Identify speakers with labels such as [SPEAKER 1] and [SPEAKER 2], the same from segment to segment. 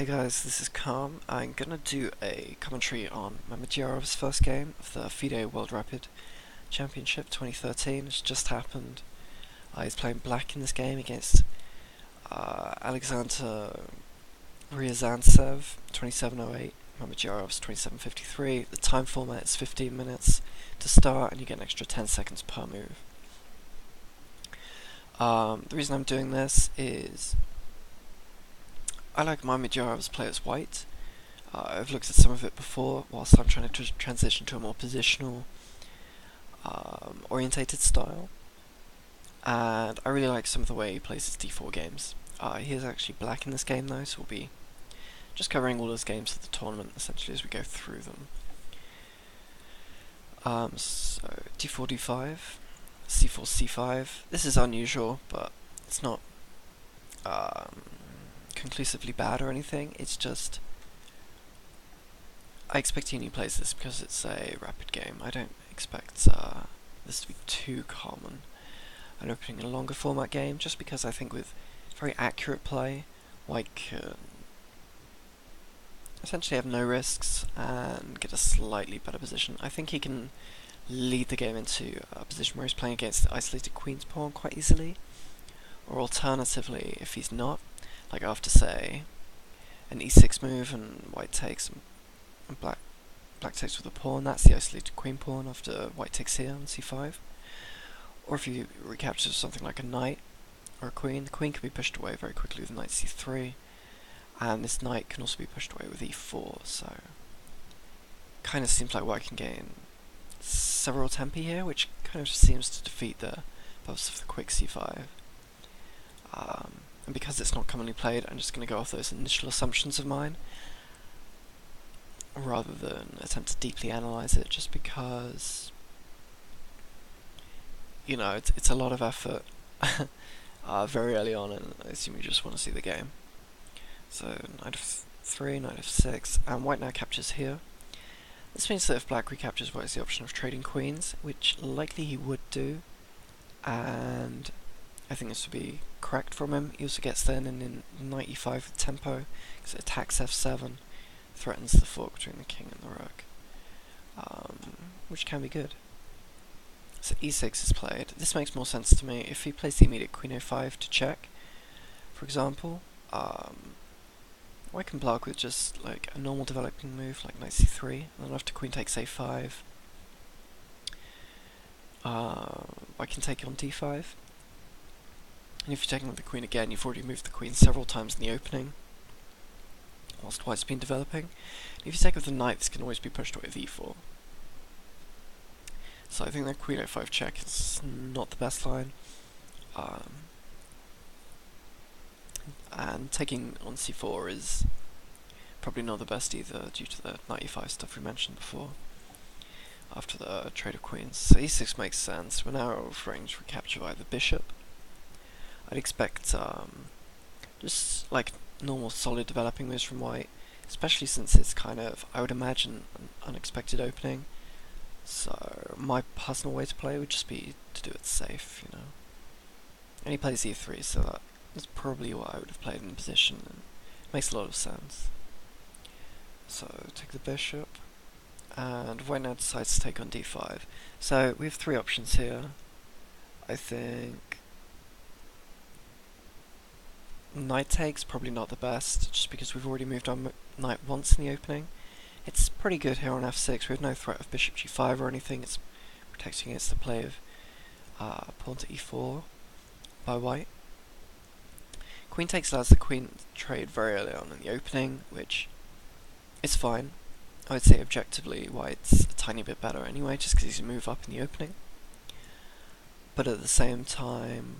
[SPEAKER 1] Hey guys, this is Calm. I'm gonna do a commentary on Mamedyarov's first game of the FIDE World Rapid Championship 2013. It's just happened. He's playing black in this game against Alexander Ryazantsev, 2708. Mamedyarov's 2753. The time format is 15 minutes to start, and you get an extra 10 seconds per move. The reason I'm doing this is I like Mamedyarov's play as white. I've looked at some of it before whilst I'm trying to transition to a more positional orientated style, and I really like some of the way he plays his d4 games. He is actually black in this game though, so we'll be just covering all his games of the tournament essentially as we go through them. So d4 d5, c4 c5. This is unusual, but it's not conclusively bad or anything. It's just I expect he only plays this because it's a rapid game. I don't expect this to be too common. I'm opening a longer format game just because I think with very accurate play, White can essentially have no risks and get a slightly better position. I think he can lead the game into a position where he's playing against the isolated queen's pawn quite easily, or alternatively, if he's not, like after say an e6 move and white takes and black takes with a pawn, that's the isolated queen pawn after white takes here on c5. Or if he recaptures something like a knight or a queen, the queen can be pushed away very quickly with knight c3, and this knight can also be pushed away with e4, so kind of seems like white can gain several tempi here, which kind of seems to defeat the purpose of the quick c5. And because it's not commonly played, I'm just going to go off those initial assumptions of mine, rather than attempt to deeply analyse it, just because, you know, it's a lot of effort very early on, and I assume you just want to see the game. So, knight f3, knight f6, and white now captures here. This means that if black recaptures, white has the option of trading queens, which likely he would do, and I think this would be correct from him. He also gets then in knight e5 with tempo, because it attacks f7, threatens the fork between the king and the rook, which can be good. So e6 is played. This makes more sense to me. If he plays the immediate queen a5 to check, for example, white can block with just like a normal developing move like knight c3, and then after queen takes a5, white can take on d5. And if you're taking on the queen again, you've already moved the queen several times in the opening, whilst white's been developing. And if you take with the knight, this can always be pushed away with e4. So I think that queen a5 check is not the best line. And taking on c4 is probably not the best either, due to the knight e5 stuff we mentioned before, after the trade of queens. So e6 makes sense. We're now out of range for capture by the bishop. I'd expect just like normal solid developing moves from white, especially since it's kind of, I would imagine, an unexpected opening. So my personal way to play would just be to do it safe, you know. And he plays e3, so that's probably what I would have played in the position, and it makes a lot of sense. So take the bishop, and white now decides to take on d5. So we have three options here. I think knight takes, probably not the best, just because we've already moved on knight once in the opening. It's pretty good here on f6, we have no threat of bishop g5 or anything, it's protecting against the play of pawn to e4 by white. Queen takes allows the queen trade very early on in the opening, which is fine. I would say objectively white's a tiny bit better anyway, just because he's a move up in the opening. But at the same time,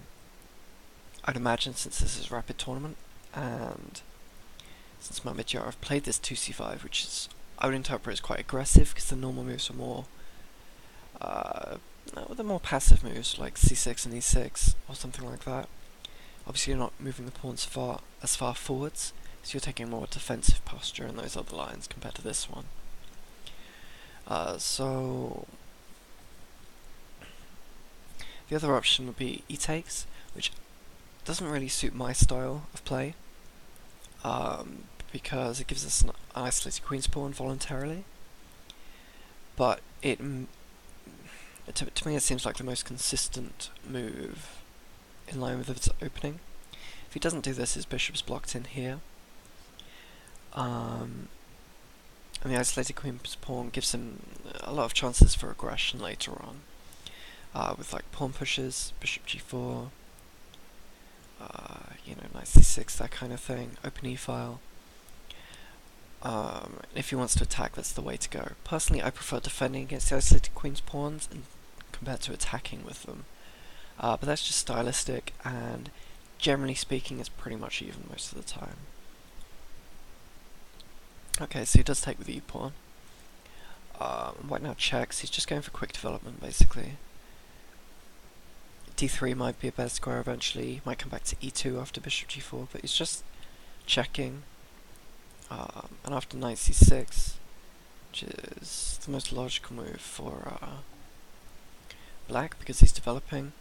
[SPEAKER 1] I'd imagine, since this is a rapid tournament, and since Mamedyarov played this 2c5, which is, I would interpret as quite aggressive, because the normal moves are more, the more passive moves, like c6 and e6, or something like that. Obviously you're not moving the pawns as far forwards, so you're taking a more defensive posture in those other lines compared to this one. So the other option would be e takes, which doesn't really suit my style of play, because it gives us an isolated queen's pawn voluntarily, but to me it seems like the most consistent move in line with its opening. If he doesn't do this, his bishop's blocked in here, and the isolated queen's pawn gives him a lot of chances for aggression later on, with like pawn pushes, bishop g4, knight c6, that kind of thing, open e-file. If he wants to attack, that's the way to go. Personally, I prefer defending against the isolated queen's pawns compared to attacking with them. But that's just stylistic, and generally speaking, it's pretty much even most of the time. Okay, so he does take with the e-pawn. White now checks. He's just going for quick development, basically. d3 might be a better square eventually. He might come back to e2 after bishop g4, but he's just checking. And after knight c6, which is the most logical move for black, because he's developing,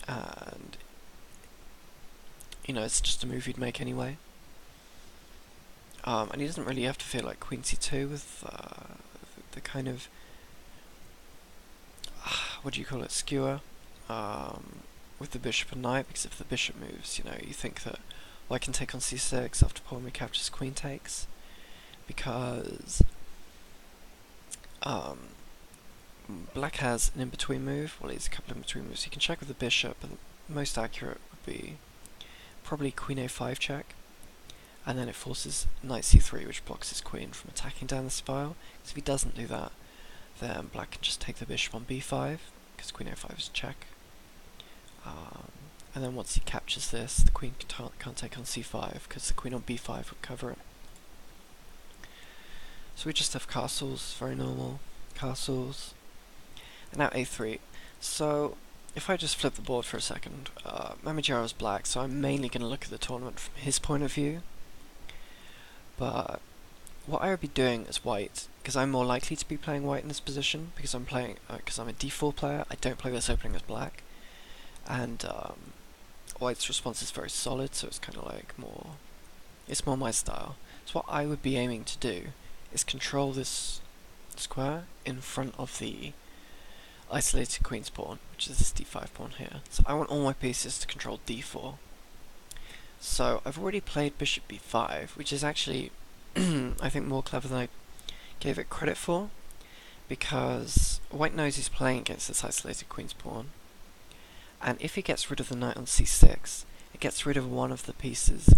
[SPEAKER 1] and it's just a move he'd make anyway. And he doesn't really have to feel like queen c2 with the kind of what do you call it, skewer with the bishop and knight, because if the bishop moves, you think that white can take on c6 after pawn recaptures, queen takes, because black has an in-between move. Well, it's a couple of in-between moves. He can check with the bishop, but the most accurate would be probably queen a5 check, and then it forces knight c3, which blocks his queen from attacking down the spile. So if he doesn't do that, then black can just take the bishop on b5, because queen a5 is check. And then once he captures this, the queen can't take on c5, because the queen on b5 would cover it. So we just have castles, very normal castles. And now a3. So if I just flip the board for a second, Mamedyarov's black, so I'm mainly going to look at the tournament from his point of view. But what I would be doing as white, because I'm more likely to be playing white in this position, because I'm playing, because I'm a d4 player, I don't play this opening as black, and white's response is very solid, so it's kind of like it's more my style. So what I would be aiming to do is control this square in front of the isolated queen's pawn, which is this d5 pawn here. So I want all my pieces to control d4. So I've already played bishop b5, which is actually I think more clever than I gave it credit for, because white knows he's playing against this isolated queen's pawn, and if he gets rid of the knight on c6, it gets rid of one of the pieces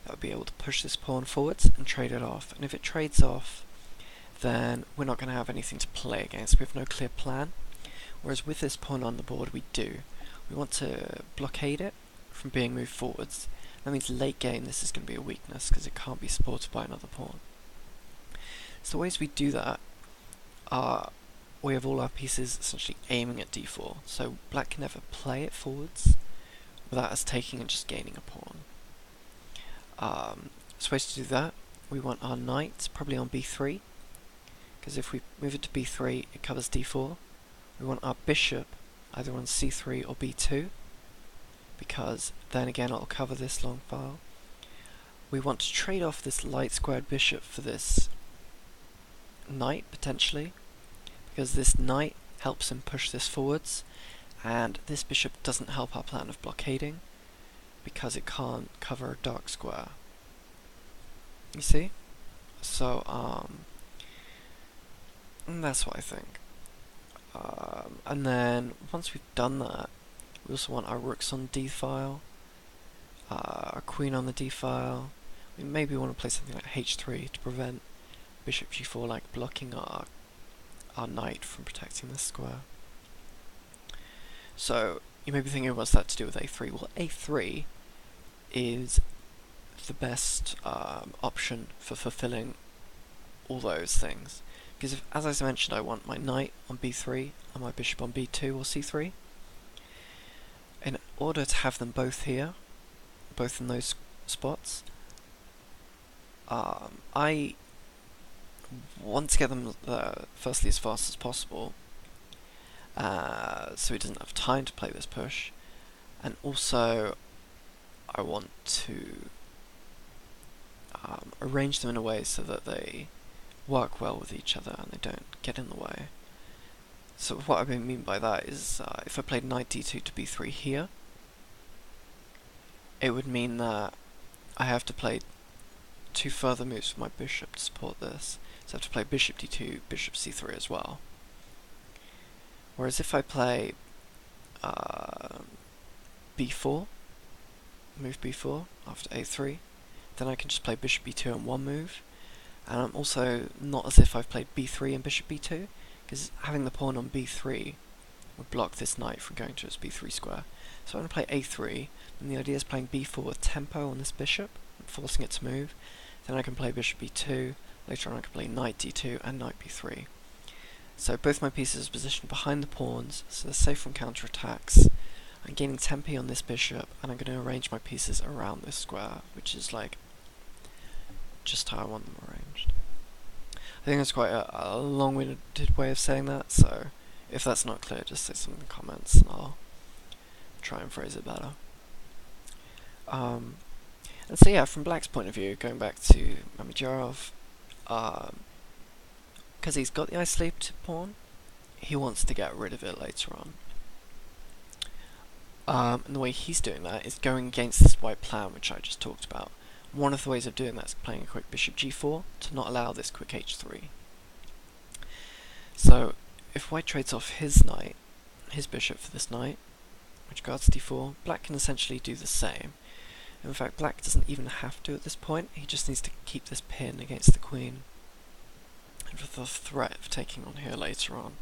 [SPEAKER 1] that would be able to push this pawn forwards and trade it off. And if it trades off, then we're not going to have anything to play against. We have no clear plan. Whereas with this pawn on the board, we do. We want to blockade it from being moved forwards. That means late game this is going to be a weakness, because it can't be supported by another pawn. So the ways we do that are we have all our pieces essentially aiming at d4. So black can never play it forwards without us taking and just gaining a pawn. So ways to do that, we want our knight probably on b3, because if we move it to b3, it covers d4. We want our bishop either on c3 or b2, because then again it'll cover this long file. We want to trade off this light squared bishop for this knight, potentially, because this knight helps him push this forwards, and this bishop doesn't help our plan of blockading, because it can't cover a dark square. You see? So, and that's what I think. And then, once we've done that, we also want our rooks on d-file, our queen on the d-file. We maybe want to play something like h3 to prevent bishop g4 like blocking our knight from protecting this square. So you may be thinking, what's that to do with a3? Well, a3 is the best option for fulfilling all those things, because if, as I mentioned, I want my knight on b3 and my bishop on b2 or c3. In order to have them both here, both in those spots, I want to get them firstly as fast as possible, so he doesn't have time to play this push, and also I want to arrange them in a way so that they work well with each other and they don't get in the way. So what I mean by that is, if I played knight d2 to b3 here, it would mean that I have to play 2 further moves for my bishop to support this. So I have to play bishop d2, bishop c3 as well. Whereas if I play b4, move b4 after a3, then I can just play bishop b2 in one move. And I'm also not as if I've played b3 and bishop b2, because having the pawn on b3 would block this knight from going to its b3 square. So I'm going to play a3, and the idea is playing b4 with tempo on this bishop, forcing it to move. Then I can play bishop b2, later on I can play knight d2 and knight b3. So both my pieces are positioned behind the pawns, so they're safe from counterattacks. I'm gaining tempo on this bishop, and I'm going to arrange my pieces around this square, which is like just how I want them arranged. I think that's quite a long-winded way of saying that, so if that's not clear, just say something in the comments and I'll try and phrase it better. And so yeah, from Black's point of view, going back to Mamedyarov, because he's got the isolated pawn, he wants to get rid of it later on. And the way he's doing that is going against this white plan which I just talked about. One of the ways of doing that is playing a quick bishop g4 to not allow this quick h3. So if white trades off his knight, his bishop for this knight, which guards d4, black can essentially do the same. In fact, black doesn't even have to at this point, he just needs to keep this pin against the queen, and for the threat of taking on here later on.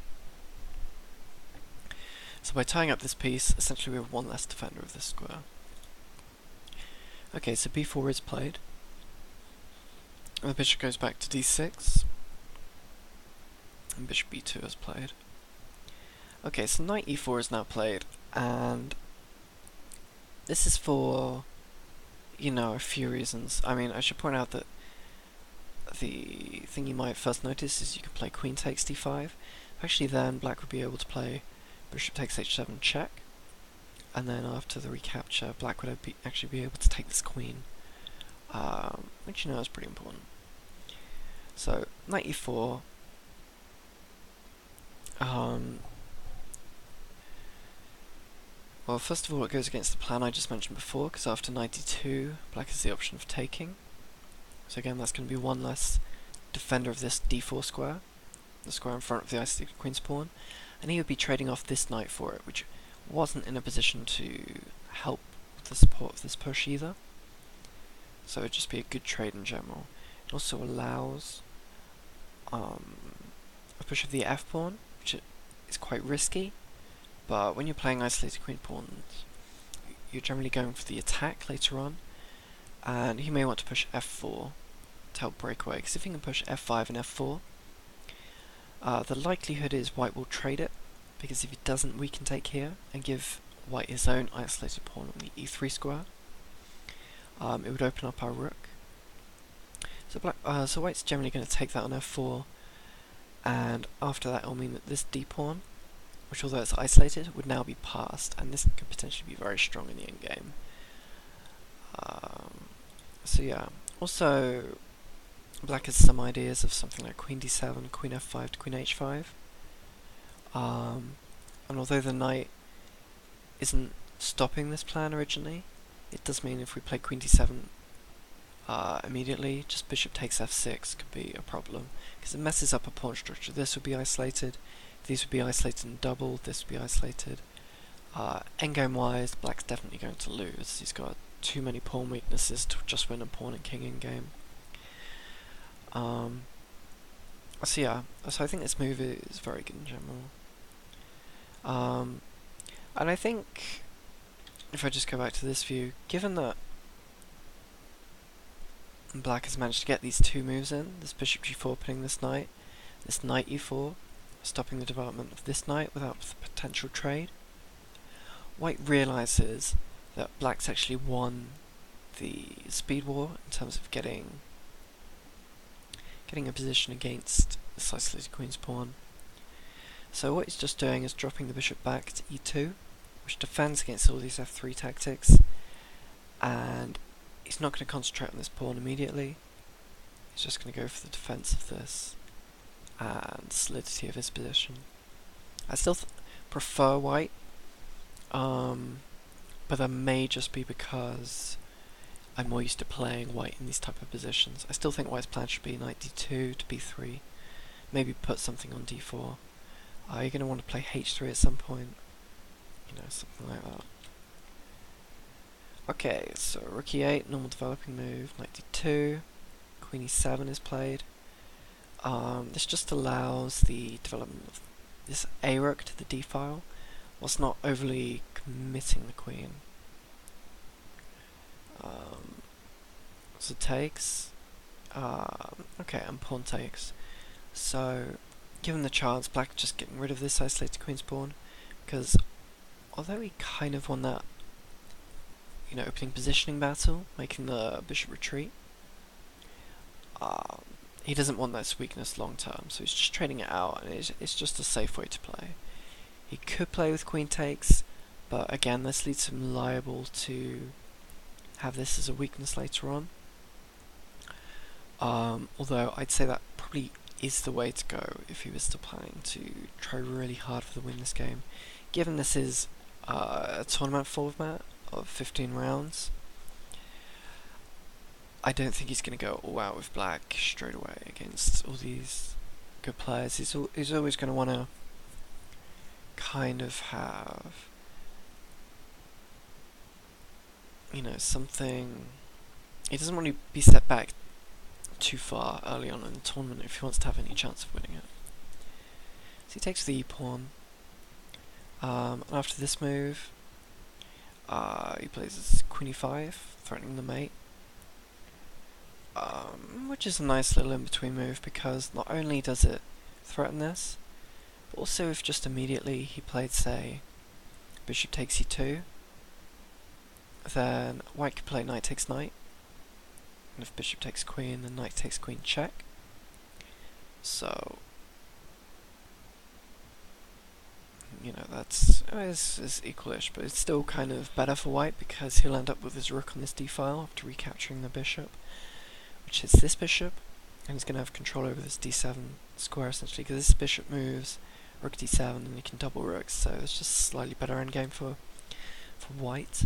[SPEAKER 1] So by tying up this piece, essentially we have one less defender of this square. Okay, so b4 is played, and the bishop goes back to d6, and bishop b2 is played. Okay, so knight e4 is now played, and this is for, you know, a few reasons. I mean, I should point out that the thing you might first notice is you can play queen takes d5. Actually then black would be able to play bishop takes h7 check, and then after the recapture, black would actually be able to take this queen, which you know is pretty important. So, knight e4, well, first of all it goes against the plan I just mentioned before, because after knight d2, black has the option of taking. So again, that's going to be one less defender of this d4 square, the square in front of the isolated queen's pawn, and he would be trading off this knight for it, which wasn't in a position to help with the support of this push either. So it would just be a good trade in general. It also allows a push of the f pawn, which is quite risky, but when you're playing isolated queen pawns, you're generally going for the attack later on, and he may want to push f4 to help break away, because if he can push f5 and f4, the likelihood is white will trade it, because if he doesn't, we can take here and give white his own isolated pawn on the e3 square. It would open up our rook. So white's generally going to take that on f4, and after that it will mean that this d pawn, which although it's isolated, would now be passed, and this could potentially be very strong in the endgame. So yeah, also black has some ideas of something like queen d7, queen f5 to queen h5. And although the knight isn't stopping this plan originally, it does mean if we play queen d7 immediately, just bishop takes f6 could be a problem, because it messes up a pawn structure. This would be isolated, these would be isolated and doubled, this would be isolated. Endgame wise, black's definitely going to lose. He's got too many pawn weaknesses to just win a pawn and king endgame. So yeah, so I think this move is very good in general. And I think, if I just go back to this view, given that black has managed to get these two moves in, this bishop g4 pinning this knight e4, stopping the development of this knight without the potential trade, white realises that black's actually won the speed war in terms of getting a position against this isolated queen's pawn. So what he's just doing is dropping the bishop back to e2, which defends against all these f3 tactics, and he's not going to concentrate on this pawn immediately. He's just going to go for the defense of this and solidity of his position. I still prefer white, but that may just be because I'm more used to playing white in these type of positions. I still think white's plan should be knight d2 to b3, maybe put something on d4. You're going to want to play h3 at some point, you know, something like that. Okay, so rook e8, normal developing move, knight d2, queen e7 is played. This just allows the development of this a rook to the d file, whilst not overly committing the queen. So takes, okay, and pawn takes. So, given the chance, black just getting rid of this isolated queen's pawn, because although he kind of won that, you know, opening positioning battle, making the bishop retreat, he doesn't want this weakness long term, so he's just trading it out, and it's just a safe way to play. He could play with queen takes, but again, this leaves him liable to have this as a weakness later on. Although I'd say that probably is the way to go if he was still planning to try really hard for the win this game. Given this is a tournament format of 15 rounds, I don't think he's going to go all out with black straight away against all these good players. He's always going to want to kind of have, you know, something. He doesn't want to be set back too far early on in the tournament if he wants to have any chance of winning it. So he takes the e-pawn, and after this move, he plays his queen e5, threatening the mate, which is a nice little in-between move because not only does it threaten this, but also if just immediately he played, say, bishop takes e2, then white could play knight takes knight, and if bishop takes queen, then knight takes queen check. So, you know, that's is equalish, but it's still kind of better for white because he'll end up with his rook on this d-file after recapturing the bishop, which hits this bishop, and he's going to have control over this d7 square essentially, because this bishop moves, rook d7, and he can double rooks, so it's just a slightly better endgame for white.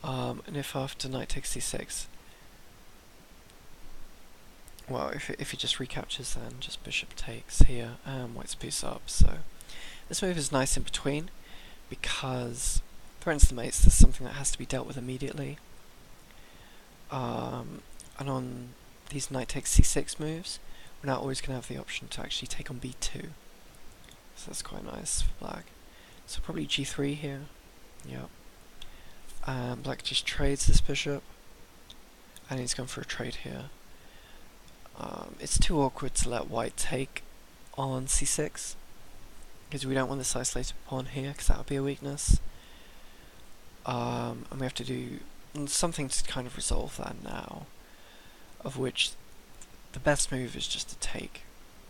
[SPEAKER 1] And if after knight takes c6, well, if he just recaptures, then just bishop takes here, and white's piece up. So this move is nice in between because threatens the mates. There's something that has to be dealt with immediately. And on these knight takes c6 moves, we're now always going to have the option to actually take on b2. So that's quite nice for black. So probably g3 here. Yep. Black just trades this bishop, and he's gone for a trade here. It's too awkward to let white take on c6, because we don't want this isolated pawn here, because that would be a weakness. And we have to do something to kind of resolve that now, of which the best move is just to take,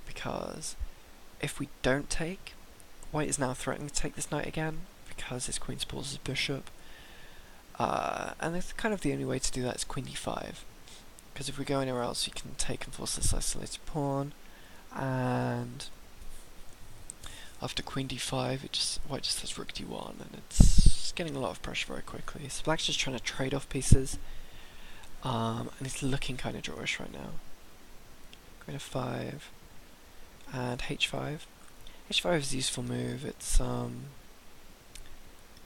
[SPEAKER 1] because if we don't take, white is now threatening to take this knight again, because his queen supports his bishop. And it's kind of the only way to do that is queen d5, because if we go anywhere else you can take and force this isolated pawn, and after queen d5 white just has rook d1, and it's getting a lot of pressure very quickly. So black's just trying to trade off pieces, and it's looking kind of drawish right now. Queen f5 and h5. h5 is a useful move. It's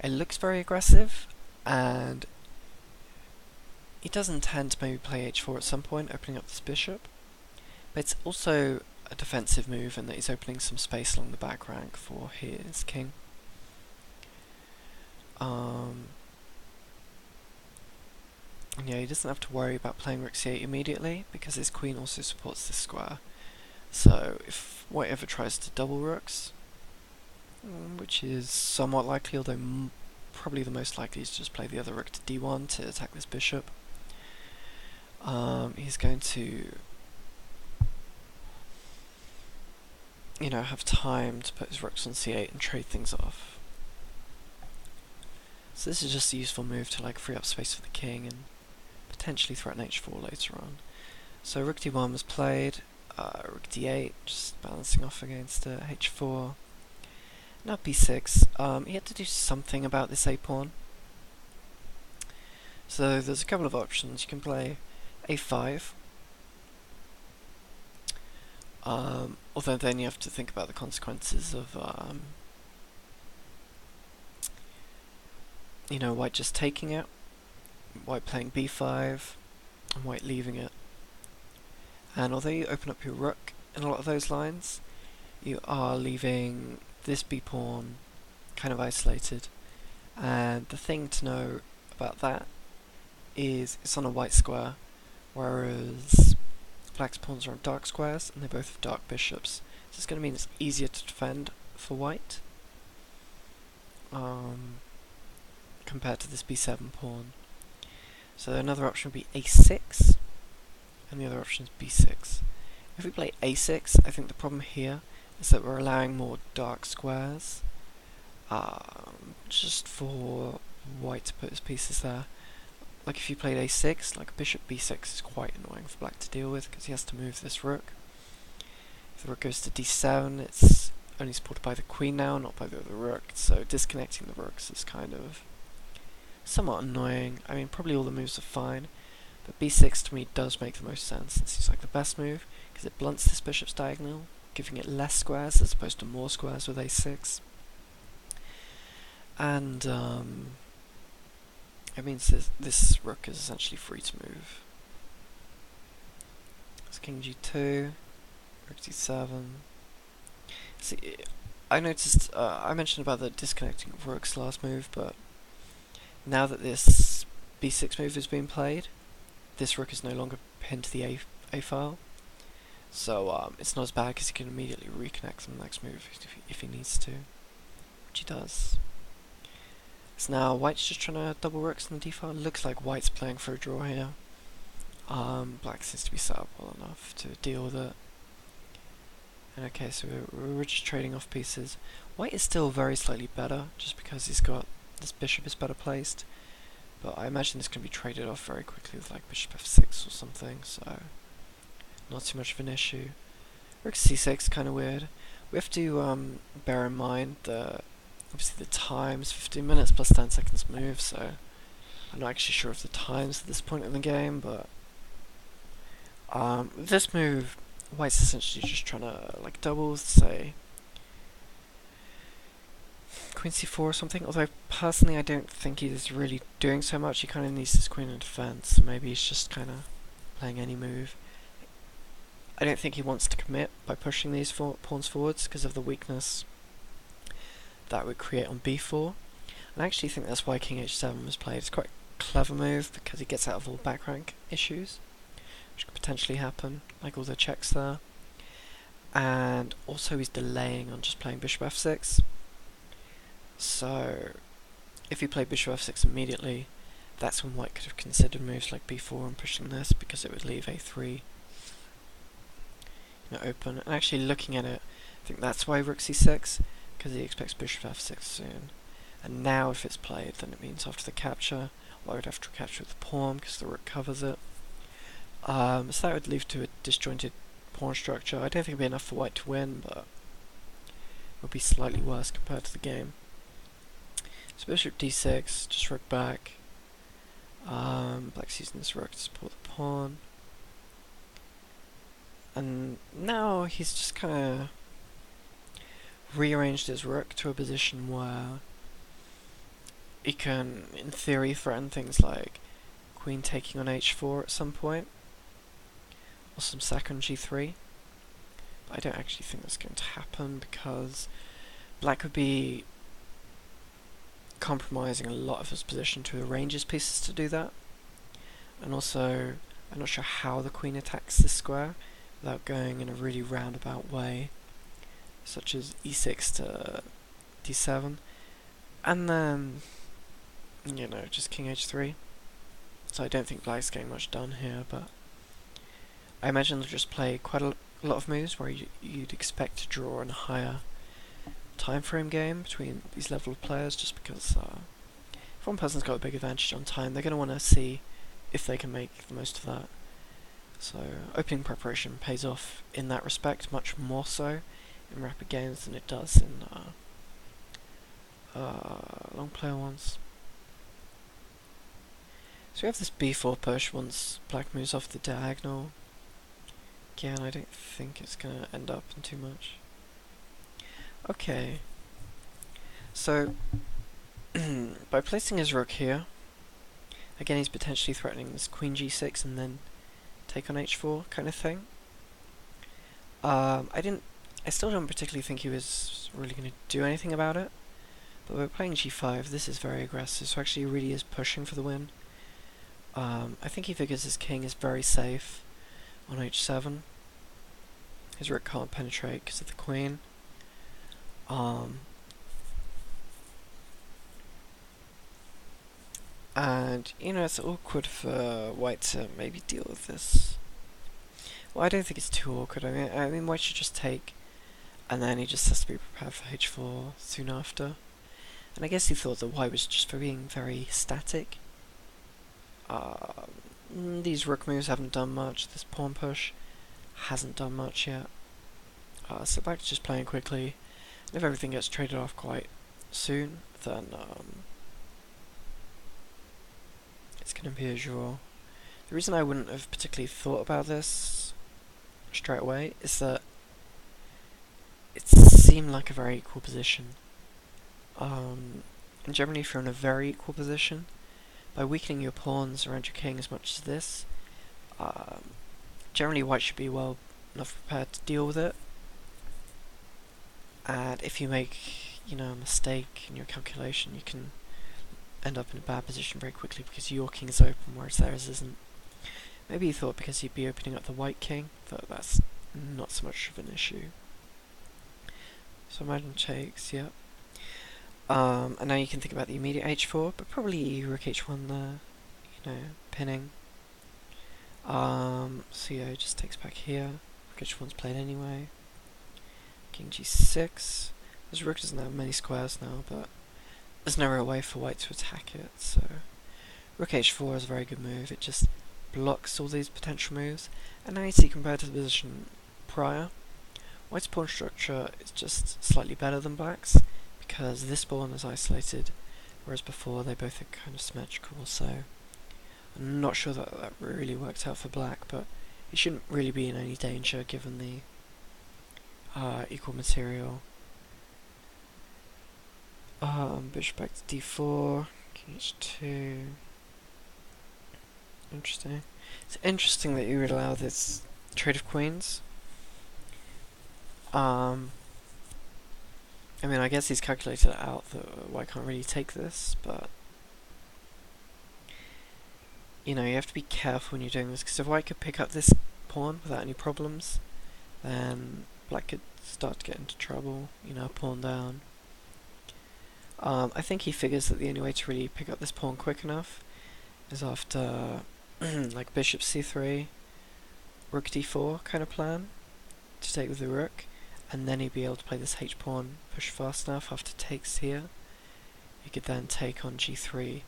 [SPEAKER 1] it looks very aggressive, and he does intend to maybe play h4 at some point, opening up this bishop, but it's also a defensive move in that he's opening some space along the back rank for his king. And yeah, he doesn't have to worry about playing rook c8 immediately, because his queen also supports this square. So if white ever tries to double rooks, which is somewhat likely, although probably the most likely is to just play the other rook to d1 to attack this bishop, he's going to, you know, have time to put his rooks on c8 and trade things off. So this is just a useful move to like free up space for the king and potentially threaten h4 later on. So rook d1 was played, rook d8, just balancing off against h4. Now b6, he had to do something about this a-pawn. So there's a couple of options. You can play a5, although then you have to think about the consequences of, you know, white just taking it, white playing b5, and white leaving it. And although you open up your rook in a lot of those lines, you are leaving this b-pawn kind of isolated. And the thing to know about that is it's on a white square, whereas black's pawns are on dark squares, and they both have dark bishops. So it's going to mean it's easier to defend for white, compared to this b7 pawn. So another option would be a6, and the other option is b6. If we play a6, I think the problem here is that we're allowing more dark squares, just for white to put his pieces there. Like if you played a6, like bishop b6 is quite annoying for black to deal with, because he has to move this rook. If the rook goes to d7, it's only supported by the queen now, not by the other rook, so disconnecting the rooks is kind of somewhat annoying. I mean, probably all the moves are fine, but b6 to me does make the most sense. It seems like the best move, because it blunts this bishop's diagonal, giving it less squares as opposed to more squares with a6. And it means this rook is essentially free to move. It's king g2, rook d7. See, I noticed, I mentioned about the disconnecting of rooks last move, but now that this b6 move is being played, this rook is no longer pinned to the a file, so it's not as bad because he can immediately reconnect on the next move if he needs to, which he does. So now white's just trying to double rooks on the d file. Looks like white's playing for a draw here. Black seems to be set up well enough to deal with it. And okay, so we're just trading off pieces. White is still very slightly better, just because he's got this bishop is better placed. But I imagine this can be traded off very quickly with like bishop f6 or something, so not too much of an issue. Rook c6 kind of weird. We have to bear in mind that obviously the time's 15 minutes plus 10 seconds move, so I'm not actually sure of the times at this point in the game, but with this move, white's essentially just trying to like double, say queen c4 or something, although personally I don't think he's really doing so much. He kind of needs his queen in defense, maybe he's just kind of playing any move. I don't think he wants to commit by pushing these pawns forwards because of the weakness that would create on b4, and I actually think that's why king h7 was played. It's quite a clever move because he gets out of all back rank issues, which could potentially happen, like all the checks there, and also he's delaying on just playing bishop f6. So if he played bishop f6 immediately, that's when white could have considered moves like b4 and pushing this, because it would leave a3 open. And actually looking at it, I think that's why rook c6, because he expects bishop f6 soon. And now if it's played, then it means after the capture, well, I would have to capture the pawn because the rook covers it. So that would lead to a disjointed pawn structure. I don't think it would be enough for white to win, but it would be slightly worse compared to the game. So bishop d6, just rook back. Black's using this rook to support the pawn. And now he's just kind of rearranged his rook to a position where he can, in theory, threaten things like queen taking on h4 at some point, or some sack on g3. But I don't actually think that's going to happen, because black would be compromising a lot of his position to arrange his pieces to do that. And also, I'm not sure how the queen attacks this square without going in a really roundabout way, such as e6 to d7, and then, you know, just king h3. So I don't think black's getting much done here, but I imagine they'll just play quite a lot of moves where you'd expect to draw in a higher time frame game between these level of players, just because if one person's got a big advantage on time, they're going to want to see if they can make the most of that. So opening preparation pays off in that respect much more so in rapid games than it does in long player ones. So we have this b4 push once black moves off the diagonal. Again, I don't think it's going to end up in too much. Okay. So, by placing his rook here, again he's potentially threatening this queen g6 and then take on h4 kind of thing. I still don't particularly think he was really going to do anything about it, but by playing g5, this is very aggressive, so actually he really is pushing for the win. I think he figures his king is very safe on h7. His rook can't penetrate because of the queen. And, you know, it's awkward for white to maybe deal with this. Well, I don't think it's too awkward. I mean, white should just take, and then he just has to be prepared for h4 soon after. And I guess he thought that white was just for being very static. These rook moves haven't done much. This pawn push hasn't done much yet. So black's just playing quickly. And if everything gets traded off quite soon, then it's going to be a draw. The reason I wouldn't have particularly thought about this straight away is that it seemed like a very equal position. And generally if you're in a very equal position, by weakening your pawns around your king as much as this, generally white should be well enough prepared to deal with it. And if you make, you know, a mistake in your calculation, you can end up in a bad position very quickly because your king is open whereas theirs isn't. Maybe you thought because you'd be opening up the white king, but that's not so much of an issue. So imagine takes, yep. And now you can think about the immediate h4, but probably rook h1 there, you know, pinning. So yeah, it just takes back here. Rook h1's played anyway. King g6. This rook doesn't have many squares now, but there's no real way for white to attack it, so rook h4 is a very good move. It just blocks all these potential moves, and now you see compared to the position prior, white's pawn structure is just slightly better than black's, because this pawn is isolated, whereas before they both are kind of symmetrical, so I'm not sure that that really worked out for black, but he shouldn't really be in any danger given the equal material. Bishop back to d4, king h2. Interesting. It's interesting that you would allow this trade of queens. I mean, I guess he's calculated it out that white can't really take this, but you know, you have to be careful when you're doing this, because if white could pick up this pawn without any problems, then black could start to get into trouble, you know, pawn down. I think he figures that the only way to really pick up this pawn quick enough is after like bishop c3, rook d4 kind of plan to take with the rook, and then he'd be able to play this h-pawn push fast enough after takes here. He could then take on g3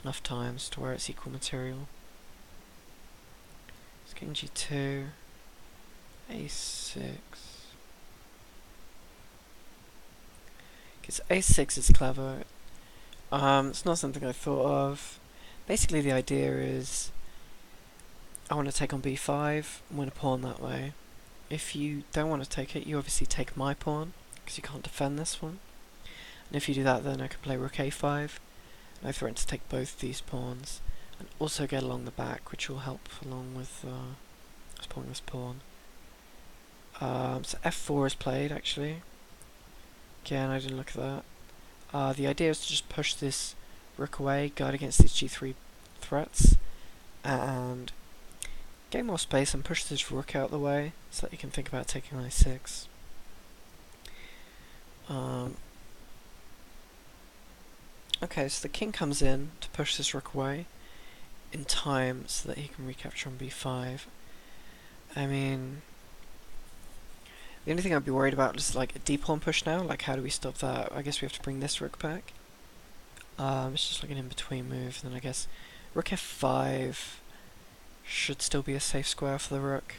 [SPEAKER 1] enough times to where it's equal material. So king g2, a6. Because a6 is clever. It's not something I thought of. Basically the idea is I want to take on b5 and win a pawn that way. If you don't want to take it, you obviously take my pawn, because you can't defend this one. And if you do that, then I can play rook a5, and I threaten to take both these pawns, and also get along the back, which will help along with exploring this pawn. So f4 is played, actually. Again, I didn't look at that. The idea is to just push this rook away, guard against these g3 threats, and gain more space and push this rook out the way so that you can think about taking i6. Okay, so the king comes in to push this rook away in time so that he can recapture on b5. I mean, the only thing I'd be worried about is like a d-pawn push now, like how do we stop that? I guess we have to bring this rook back. It's just like an in-between move, then I guess rook f5 should still be a safe square for the rook.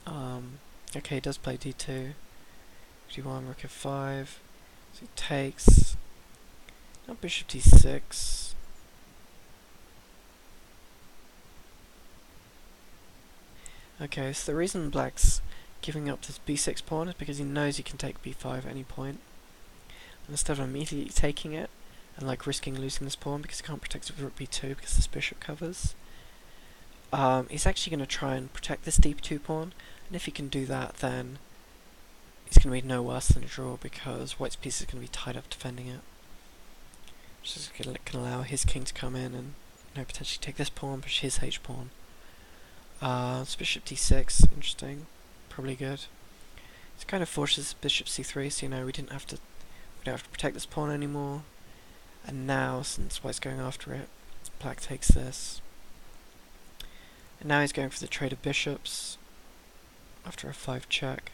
[SPEAKER 1] Okay, he does play d2, d1, rook f5, so he takes, now bishop d6. Okay, so the reason black's giving up this b6 pawn is because he knows he can take b5 at any point. And instead of immediately taking it, and like risking losing this pawn because he can't protect it with rook b2 because this bishop covers, he's actually going to try and protect this d2 pawn, and if he can do that, then it's going to be no worse than a draw because white's piece is going to be tied up defending it. Which is going to allow his king to come in and potentially take this pawn, push his h pawn. It's bishop d6, interesting, probably good. It kind of forces bishop c3, so we don't have to protect this pawn anymore. And now, since white's going after it, black takes this. And now he's going for the trade of bishops after a 5 check.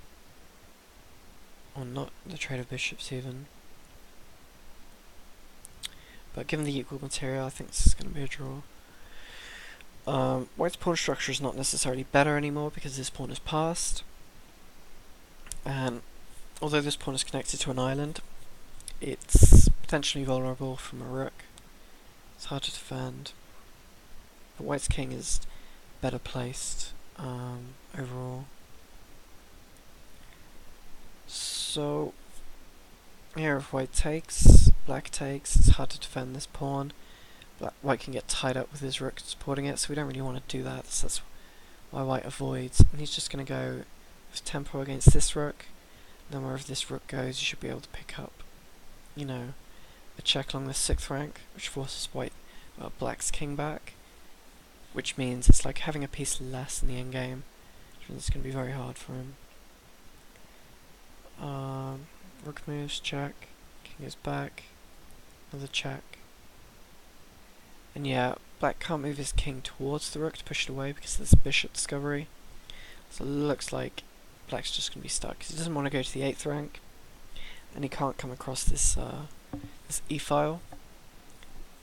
[SPEAKER 1] Or not the trade of bishops even. But given the equal material, I think this is going to be a draw. White's pawn structure is not necessarily better anymore because this pawn is passed. And although this pawn is connected to an island, it's potentially vulnerable from a rook. It's hard to defend. But white's king is better placed overall. So here if white takes, black takes, it's hard to defend this pawn. White can get tied up with his rook supporting it, so we don't really want to do that. So that's why white avoids. And he's just going to go with tempo against this rook. Then wherever this rook goes, you should be able to pick up, a check along the 6th rank, which forces black's king back. Which means it's like having a piece less in the endgame, which means it's going to be very hard for him. Rook moves, check, king goes back, another check. And yeah, black can't move his king towards the rook to push it away because of this bishop discovery. So it looks like black's just going to be stuck because he doesn't want to go to the 8th rank. And he can't come across this this e-file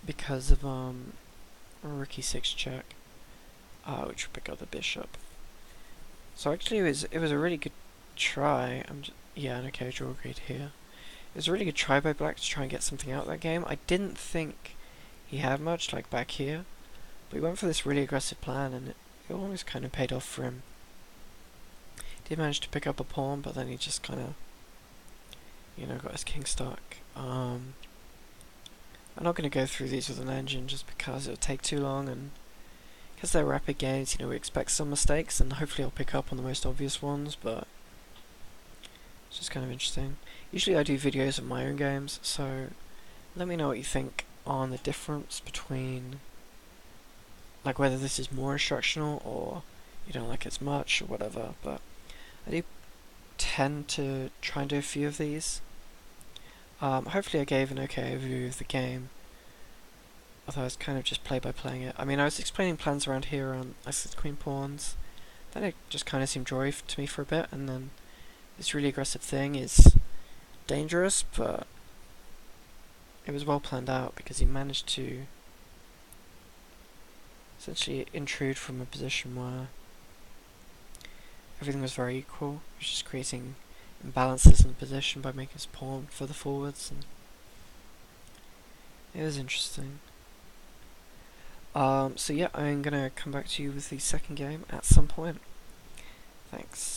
[SPEAKER 1] because of rook e6 check, which would pick up the bishop. So actually it was a really good try. Okay, draw agreed here. It was a really good try by black to try and get something out of that game. I didn't think he had much, like back here, but he went for this really aggressive plan and it almost kind of paid off for him. He did manage to pick up a pawn, but then he just kind of, got his king stuck. I'm not going to go through these with an engine just because it would take too long, and because they're rapid games, we expect some mistakes, and hopefully I'll pick up on the most obvious ones, but it's just kind of interesting. Usually I do videos of my own games, so let me know what you think on the difference between, like, whether this is more instructional or you don't like it as much or whatever, but I do tend to try and do a few of these. Hopefully I gave an okay overview of the game, although it's kind of just play by playing it. I mean, I was explaining plans around here on Iceland Queen Pawns, then it just kind of seemed drawy to me for a bit, and then this really aggressive thing is dangerous, but it was well planned out because he managed to essentially intrude from a position where everything was very equal. He was just creating imbalances in the position by making his pawn further forwards, and it was interesting. So yeah, I'm gonna come back to you with the second game at some point. Thanks.